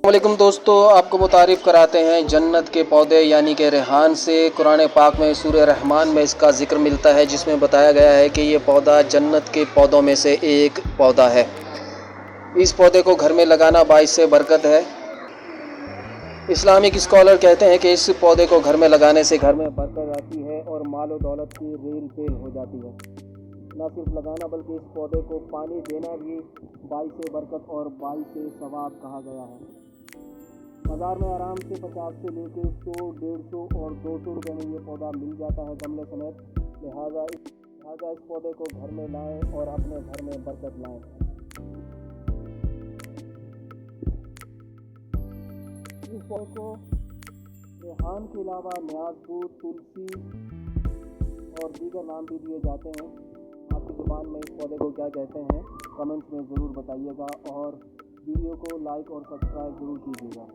वालेकुम दोस्तों, आपको मुतारिफ़ कराते हैं जन्नत के पौधे यानी कि रेहान से। कुरान पाक में सूरह रहमान में इसका ज़िक्र मिलता है, जिसमें बताया गया है कि ये पौधा जन्नत के पौधों में से एक पौधा है। इस पौधे को घर में लगाना बाइस से बरकत है। इस्लामिक स्कॉलर कहते हैं कि इस पौधे को घर में लगाने से घर में बरकत आती है और माल और दौलत की रेल पेल हो जाती है। न सिर्फ लगाना बल्कि इस पौधे को पानी देना भी बाइस बरकत और बाइस सवाब कहा गया है। बाज़ार में आराम से 50 से लेकर 100, 150 और 200 रुपये में ये पौधा मिल जाता है गमले समेत। लिहाजा इस पौधे को घर में लाएं और अपने घर में बरकत लाएं। इस पौधे को रेहान के अलावा न्याज़बूर, तुलसी और दीगर नाम भी दिए जाते हैं। आपकी ज़ुबान में इस पौधे को क्या कहते हैं, कमेंट्स में ज़रूर बताइएगा और वीडियो को लाइक और सब्सक्राइब ज़रूर कीजिएगा।